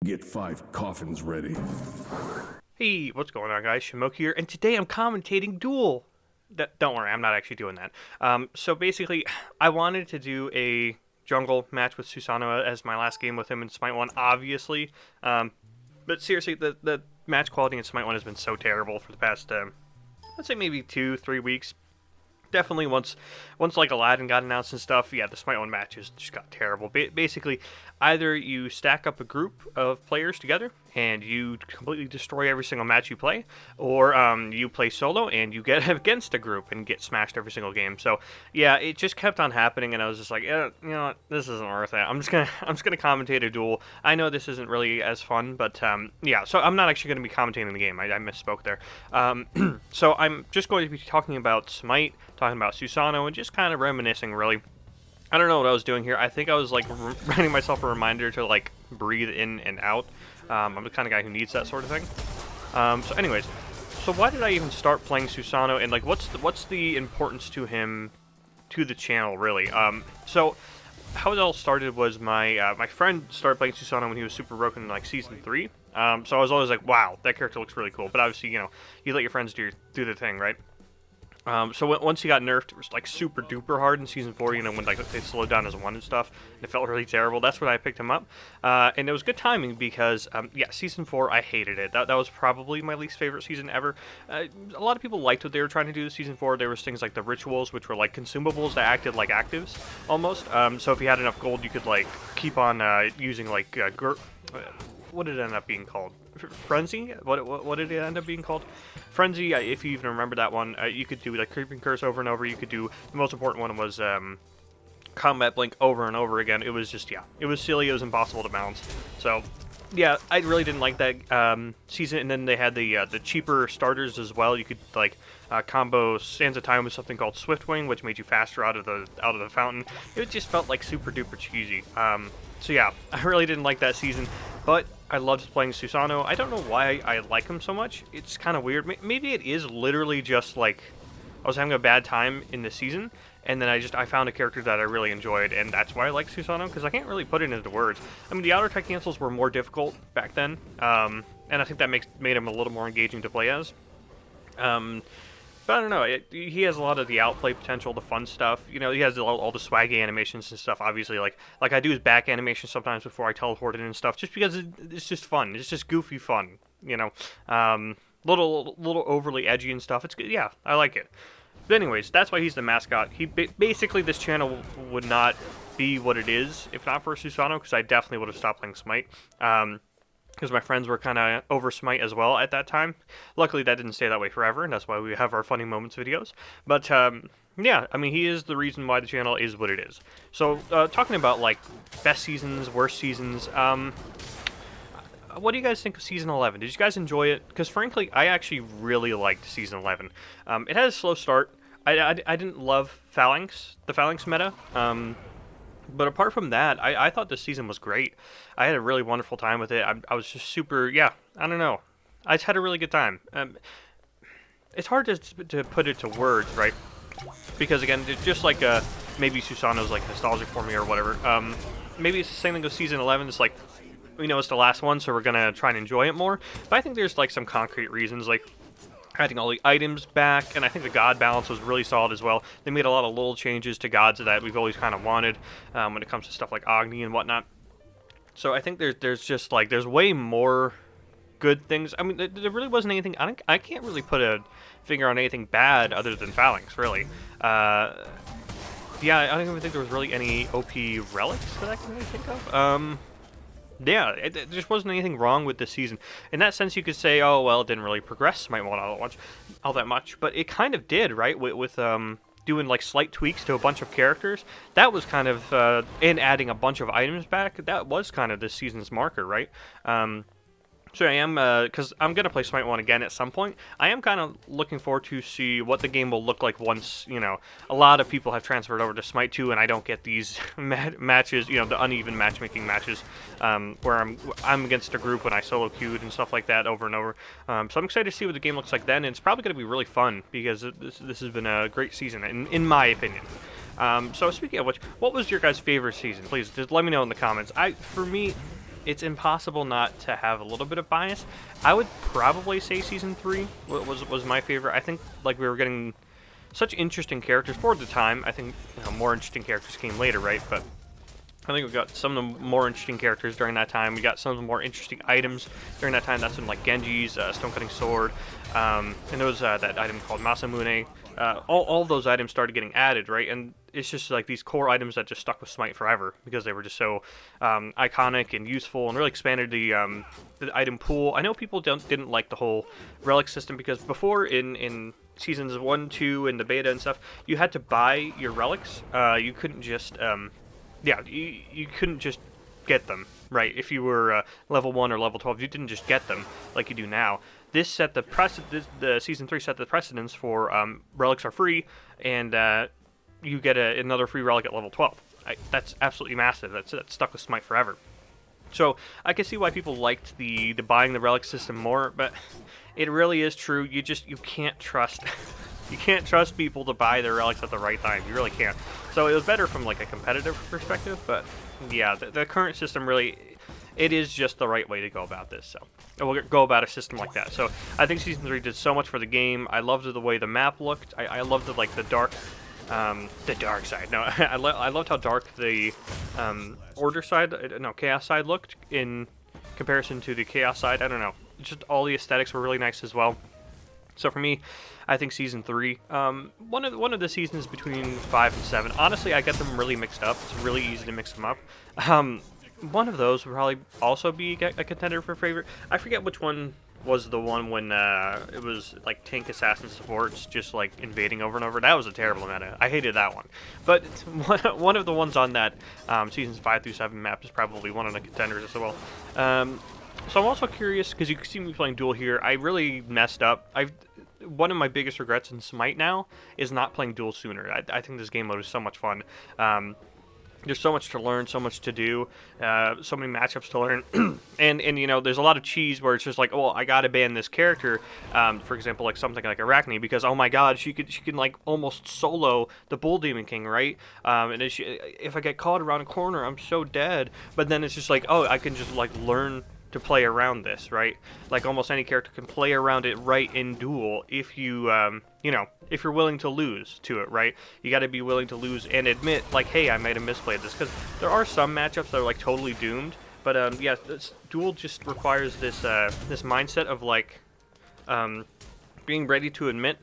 Get 5 coffins ready. Hey, what's going on, guys? Shimoki here, and today I'm commentating Duel. Don't worry, I'm not actually doing that. So basically, I wanted to do a jungle match with Susano as my last game with him in Smite 1, obviously. But seriously, the match quality in Smite 1 has been so terrible for the past, let's say maybe 2-3 weeks. Definitely once like Aladdin got announced and stuff, yeah, the Smite 1 matches just got terrible. Basically, either you stack up a group of players together and you completely destroy every single match you play, or you play solo and you get against a group and get smashed every single game. So yeah, it just kept on happening, and I was just like, yeah, you know what, this isn't worth it. I'm just gonna commentate a duel. I know this isn't really as fun, but yeah. So I'm not actually gonna be commentating the game. I misspoke there. So I'm just going to be talking about Smite, talking about Susano, and just kind of reminiscing, really. I don't know what I was doing here. I think I was like writing myself a reminder to like breathe in and out. I'm the kind of guy who needs that sort of thing. So anyways, so why did I even start playing Susano, and like what's the importance to him, to the channel, really? So how it all started was my friend started playing Susano when he was super broken in like season 3. So I was always like, wow, that character looks really cool. But obviously, you know, you let your friends do the thing, right? So once he got nerfed, it was like super duper hard in season 4, you know, when like they slowed down his 1 and stuff, and it felt really terrible. That's when I picked him up, and it was good timing because, yeah, season 4, I hated it. That was probably my least favorite season ever. A lot of people liked what they were trying to do in season 4. There was things like the rituals, which were like consumables that acted like actives, almost. So if you had enough gold, you could like keep on using like what did it end up being called? Frenzy? What did it end up being called? Frenzy, if you even remember that one. You could do like Creeping Curse over and over. You could do, the most important one was Combat Blink over and over again. It was just, yeah, it was silly. It was impossible to balance. So yeah, I really didn't like that season. And then they had the cheaper starters as well. You could like combo Sands of Time with something called Swift Wing, which made you faster out of the fountain. It just felt like super duper cheesy. So yeah, I really didn't like that season, but I loved playing Susano. I don't know why I like him so much. It's kind of weird. Maybe it is literally just like I was having a bad time in the season, and then I found a character that I really enjoyed, and that's why I like Susano, because I can't really put it into words. I mean, the auto attack cancels were more difficult back then, and I think that made him a little more engaging to play as. But I don't know, he has a lot of the outplay potential, the fun stuff. You know, he has all the swaggy animations and stuff, obviously. Like I do his back animation sometimes before I teleport in and stuff, just because it's just fun. It's just goofy fun, you know. Little overly edgy and stuff. It's good. Yeah, I like it. But anyways, that's why he's the mascot. Basically, this channel would not be what it is if not for Susano, because I definitely would have stopped playing Smite. Because my friends were kind of over Smite as well at that time. Luckily, that didn't stay that way forever, and that's why we have our Funny Moments videos. But, yeah, I mean, he is the reason why the channel is what it is. So, talking about, like, best seasons, worst seasons, what do you guys think of Season 11? Did you guys enjoy it? Because, frankly, I actually really liked Season 11. It had a slow start. I didn't love the Phalanx meta. But apart from that, I thought this season was great. I had a really wonderful time with it. I was just super, yeah, I don't know. I just had a really good time. It's hard to put it to words, right? Because, again, it's just like maybe Susano's like nostalgic for me or whatever. Maybe it's the same thing with Season 11. It's like, we know it's the last one, so we're going to try and enjoy it more. But I think there's like some concrete reasons, like adding all the items back, and I think the god balance was really solid as well. They made a lot of little changes to gods that we've always kind of wanted when it comes to stuff like Agni and whatnot. So I think there's just like, there's way more good things. I mean, there really wasn't anything, I can't really put a finger on anything bad other than Phalanx, really. Yeah, I don't even think there was really any OP relics that I can really think of. Yeah, there just wasn't anything wrong with this season. In that sense, you could say, oh, well, it didn't really progress Smite 1 all that much, but it kind of did, right? With doing like slight tweaks to a bunch of characters. That was kind of, and adding a bunch of items back, that was kind of this season's marker, right? So I am, because I'm going to play Smite 1 again at some point, I am kind of looking forward to see what the game will look like once, you know, a lot of people have transferred over to Smite 2 and I don't get these matches, you know, the uneven matchmaking matches, where I'm against a group when I solo queued and stuff like that over and over. So I'm excited to see what the game looks like then, and it's probably going to be really fun, because this has been a great season, in my opinion. So speaking of which, what was your guys' favorite season? Please, just let me know in the comments. For me, it's impossible not to have a little bit of bias. I would probably say Season 3 was my favorite. I think, like, we were getting such interesting characters for the time. I think, you know, more interesting characters came later, right? But I think we got some of the more interesting characters during that time. We got some of the more interesting items during that time. That's when, like, Genji's stone-cutting sword, and there was that item called Masamune. All those items started getting added, right? And it's just like these core items that just stuck with Smite forever because they were just so iconic and useful and really expanded the item pool. I know people didn't like the whole relic system because before in Seasons 1, 2, and the beta and stuff, you had to buy your relics. You couldn't just... you couldn't just get them, right? If you were level 1 or level 12, you didn't just get them like you do now. This set the the Season 3 set the precedence for relics are free, and you get another free relic at level 12. That's absolutely massive. That's stuck with Smite forever. So I can see why people liked the buying the relic system more, but it really is true. You can't trust... You can't trust people to buy their relics at the right time. You really can't. So it was better from like a competitive perspective, but yeah, the current system really, it is just the right way to go about this. So we'll go about a system like that. So I think Season 3 did so much for the game. I loved the way the map looked. I loved the dark side. No, I loved how dark the order side, no, chaos side looked in comparison to the chaos side. I don't know. Just all the aesthetics were really nice as well. So for me, I think Season 3, one of the seasons between 5 and 7, honestly, I get them really mixed up. It's really easy to mix them up. One of those would probably also be a contender for favorite. I forget which one was the one when it was like tank assassin supports just like invading over and over. That was a terrible meta. I hated that one. But one of the ones on that Seasons 5 through 7 map is probably one of the contenders as well. So I'm also curious, because you can see me playing Duel here, I really messed up. One of my biggest regrets in Smite now is not playing Duel sooner. I think this game mode is so much fun. There's so much to learn, so much to do, so many matchups to learn, and you know, there's a lot of cheese where it's just like, oh, I gotta ban this character, for example, like something like Arachne, because oh my god, she can like almost solo the Bull Demon King, right? And if I get caught around a corner, I'm so dead. But then it's just like, oh, I can just like learn to play around this, right? Like almost any character can play around it right in Duel if you, you know, if you're willing to lose to it, right? You got to be willing to lose and admit, like, hey, I might have misplayed this, because there are some matchups that are like totally doomed. But yeah, Duel just requires this this mindset of like being ready to admit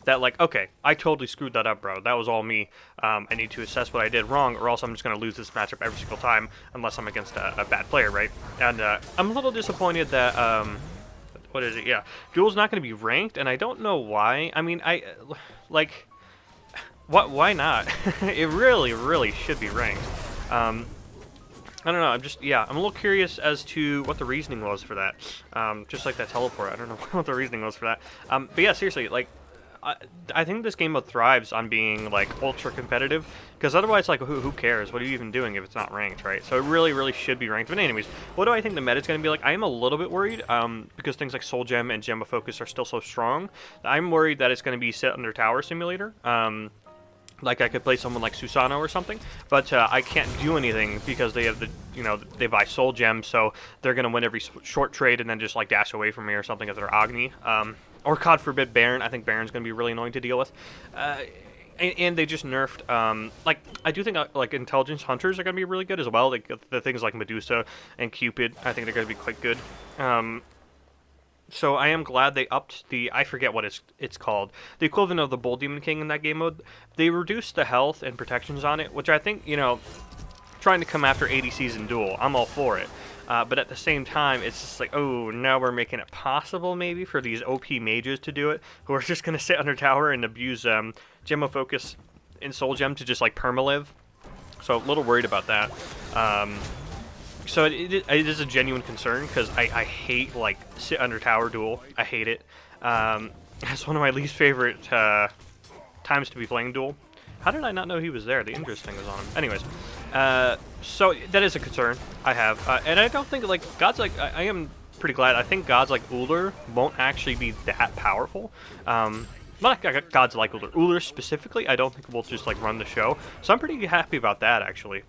that, like, okay, I totally screwed that up, bro. That was all me. I need to assess what I did wrong, or else I'm just going to lose this matchup every single time, unless I'm against a bad player, right? And I'm a little disappointed that, what is it? Yeah, Duel's not going to be ranked, and I don't know why. I mean, why not? It really should be ranked. I don't know, I'm a little curious as to what the reasoning was for that. Just like that teleport, I don't know what the reasoning was for that. But yeah, seriously, like, I think this game mode thrives on being like ultra competitive, because otherwise, like, who cares? What are you even doing if it's not ranked, right? So it really should be ranked. But anyways, what do I think the meta is going to be like? I am a little bit worried, because things like Soul Gem and Gem of Focus are still so strong. I'm worried that it's going to be set under Tower Simulator. Like I could play someone like Susano or something, but I can't do anything because they have they buy Soul Gems, so they're gonna win every short trade and then just like dash away from me or something if they're Agni. Or God forbid Baron. I think Baron's gonna be really annoying to deal with. And they just nerfed, like, I do think, like, Intelligence Hunters are going to be really good as well. Like, the things like Medusa and Cupid, I think they're going to be quite good. So I am glad they upped I forget what it's called, the equivalent of the Bull Demon King in that game mode. They reduced the health and protections on it, which I think, you know, trying to come after ADCs in Duel, I'm all for it. But at the same time, it's just like, oh, now we're making it possible maybe for these OP mages to do it, who are just going to sit under tower and abuse Gem of Focus and Soul Gem to just like permalive. So a little worried about that. So it is a genuine concern, because I hate like sit under tower Duel. I hate it. It's one of my least favorite times to be playing Duel. How did I not know he was there? The Injurious thing was on him. Anyways, so that is a concern I have, and I don't think like gods like I am pretty glad. I think gods like Uller won't actually be that powerful. Not gods like Uller. Uller specifically, I don't think will just like run the show. So I'm pretty happy about that actually.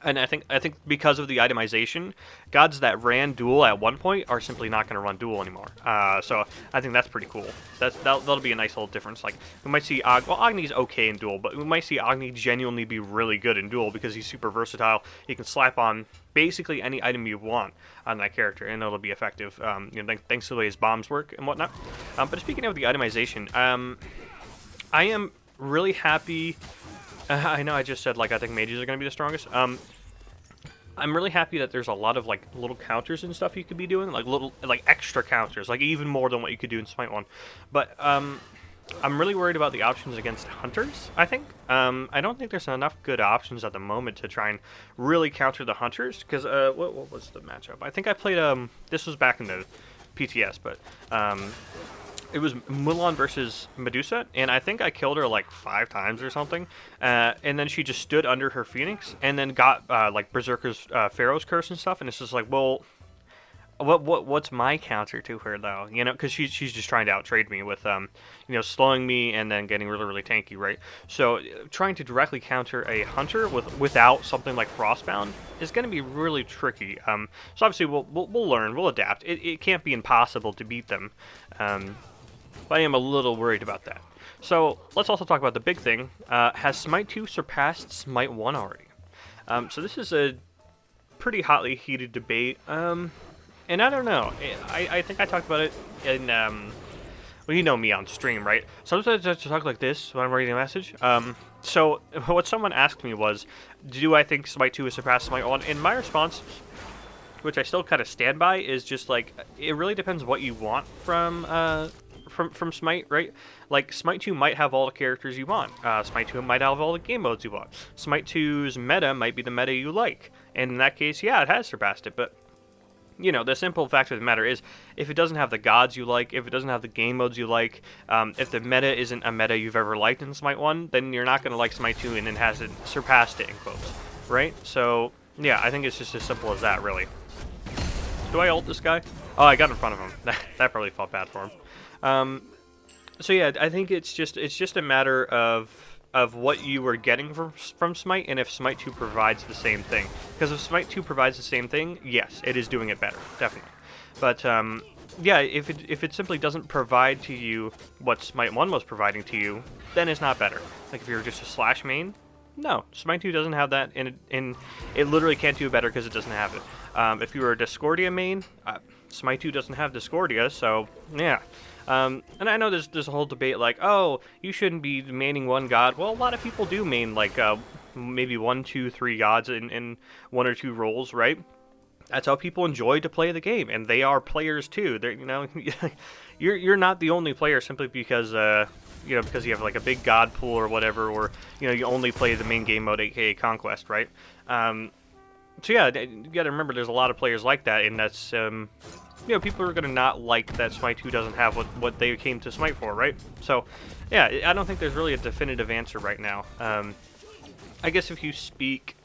And I think because of the itemization, gods that ran Duel at one point are simply not going to run Duel anymore. So I think that's pretty cool. That'll be a nice little difference. Like we might see Agni's okay in Duel, but we might see Agni genuinely be really good in Duel because he's super versatile. He can slap on basically any item you want on that character, and it'll be effective. Thanks to the way his bombs work and whatnot. But speaking of the itemization, I am really happy. I know I just said, like, I think mages are going to be the strongest. I'm really happy that there's a lot of, like, little counters and stuff you could be doing. Like, extra counters. Like, even more than what you could do in Smite 1. But, I'm really worried about the options against hunters, I think. I don't think there's enough good options at the moment to try and really counter the hunters. Because, what was the matchup? I think I played, this was back in the PTS, but, it was Mulan versus Medusa, and I think I killed her like 5 times or something. And then she just stood under her Phoenix, and then got like Berserker's Pharaoh's Curse and stuff. And it's just like, well, what's my counter to her though? You know, because she's just trying to outtrade me with slowing me and then getting really really tanky, right? So trying to directly counter a hunter without something like Frostbound is going to be really tricky. So obviously we'll learn, we'll adapt. It can't be impossible to beat them. But I am a little worried about that. So let's also talk about the big thing. Has Smite 2 surpassed Smite 1 already? So this is a pretty hotly heated debate. And I don't know. I think I talked about it in... well, you know me on stream, right? Sometimes I talk like this when I'm reading a message. So what someone asked me was, do I think Smite 2 has surpassed Smite 1? And my response, which I still kind of stand by, is just like, it really depends what you want from Smite, right? Like, Smite 2 might have all the characters you want. Smite 2 might have all the game modes you want. Smite 2's meta might be the meta you like. And in that case, yeah, it has surpassed it. But, you know, the simple fact of the matter is, if it doesn't have the gods you like, if it doesn't have the game modes you like, if the meta isn't a meta you've ever liked in Smite 1, then you're not going to like Smite 2 and it hasn't surpassed it, in quotes. Right? So, yeah, I think it's just as simple as that, really. Do I ult this guy? Oh, I got in front of him. That probably felt bad for him. So yeah, I think it's just a matter of what you were getting from Smite, and if Smite 2 provides the same thing. Because if Smite 2 provides the same thing, yes, it is doing it better, definitely. But yeah, if it simply doesn't provide to you what Smite 1 was providing to you, then it's not better. Like if you're just a slash main, no, Smite 2 doesn't have that, and it literally can't do it better because it doesn't have it. If you were a Discordia main, Smite 2 doesn't have Discordia, so yeah. And I know there's a whole debate like, oh, you shouldn't be maining one god. Well, a lot of people do main like maybe 1, 2, 3 gods in 1 or 2 roles, right? That's how people enjoy to play the game, and they are players too. They're, you know, you're not the only player simply because because you have like a big god pool or whatever, or you only play the main game mode, aka Conquest, right? So yeah, you got to remember there's a lot of players like that, and that's people are going to not like that Smite 2 doesn't have what they came to Smite for, right? So, yeah, I don't think there's really a definitive answer right now. I guess if you speak,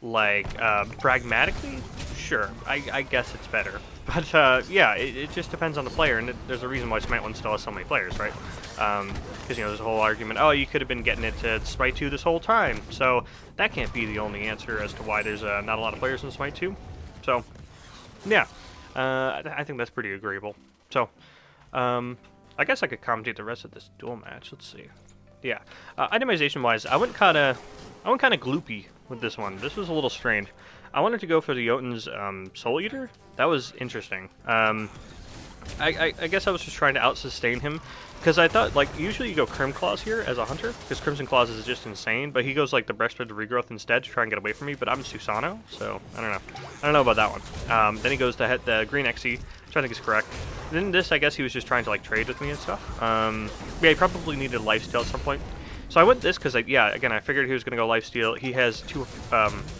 like, pragmatically, sure, I guess it's better. But, yeah, it just depends on the player, and there's a reason why Smite 1 still has so many players, right? Because, there's a whole argument, oh, you could have been getting it to Smite 2 this whole time. So, that can't be the only answer as to why there's not a lot of players in Smite 2. So, yeah. I think that's pretty agreeable. So, I guess I could commentate the rest of this duel match. Let's see. Yeah, itemization-wise, I went kind of gloopy with this one. This was a little strange. I wanted to go for the Jotun's Soul Eater. That was interesting. I guess I was just trying to out-sustain him, because I thought, like, usually you go Crim Claws here as a hunter, because Crimson Claws is just insane, but he goes, like, the Breastplate of Regrowth instead to try and get away from me, but I'm Susano, so I don't know. I don't know about that one. Then he goes to hit the Green XE, which I think is correct. Then this, I guess he was just trying to, like, trade with me and stuff. Yeah, he probably needed lifesteal at some point. So I went this because, yeah, again, I figured he was going to go lifesteal. He has 2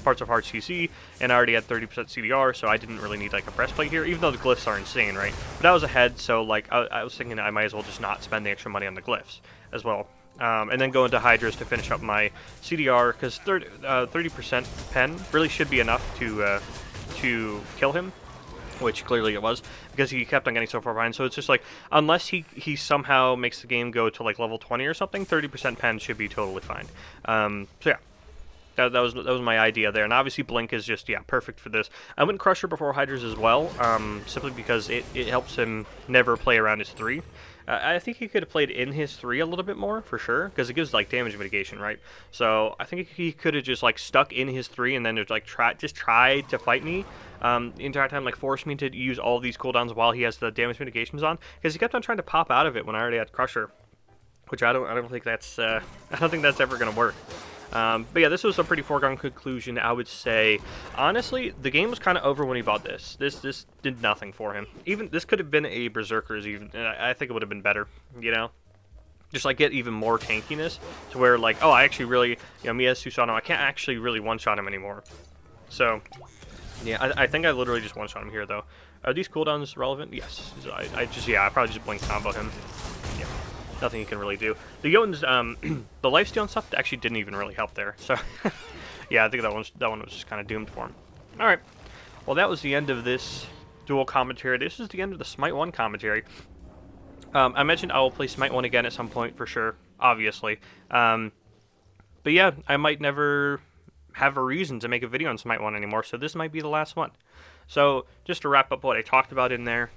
parts of hard CC, and I already had 30% CDR, so I didn't really need, like, a breastplate here, even though the glyphs are insane, right? But I was ahead, so, like, I was thinking I might as well just not spend the extra money on the glyphs as well. And then go into Hydras to finish up my CDR, because 30% pen really should be enough to kill him, which clearly it was, because he kept on getting so far behind. So it's just like, unless he somehow makes the game go to like level 20 or something, 30% pen should be totally fine. So yeah. That was my idea there, and obviously Blink is just perfect for this. I went Crusher before Hydras as well, simply because it helps him never play around his 3. I think he could have played in his 3 a little bit more for sure, because it gives like damage mitigation, right? So I think he could have just like stuck in his 3 and then just like tried to fight me the entire time, like force me to use all these cooldowns while he has the damage mitigations on, because he kept on trying to pop out of it when I already had Crusher, which I don't think that's ever gonna work. But yeah, this was a pretty foregone conclusion, I would say. Honestly, the game was kind of over when he bought this. This did nothing for him. Even this could have been a Berserker's. Even I think it would have been better. You know, just like get even more tankiness to where like, oh, I actually really, me as Susano, I can't actually really one-shot him anymore. So yeah, I think I literally just one-shot him here though. Are these cooldowns relevant? Yes. I probably just blink combo him. Yeah. Nothing you can really do. The Jotun's, the lifesteal and stuff actually didn't even really help there. So, yeah, I think that one was just kind of doomed for him. All right. Well, that was the end of this duel commentary. This is the end of the Smite 1 commentary. I mentioned I will play Smite 1 again at some point for sure, obviously. But yeah, I might never have a reason to make a video on Smite 1 anymore, so this might be the last one. So, just to wrap up what I talked about in there,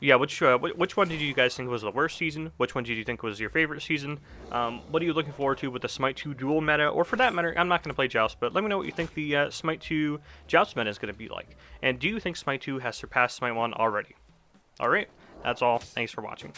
yeah, which one did you guys think was the worst season? Which one did you think was your favorite season? What are you looking forward to with the Smite 2 duel meta? Or for that matter, I'm not going to play Joust, but let me know what you think the Smite 2 Joust meta is going to be like. And do you think Smite 2 has surpassed Smite 1 already? Alright, that's all. Thanks for watching.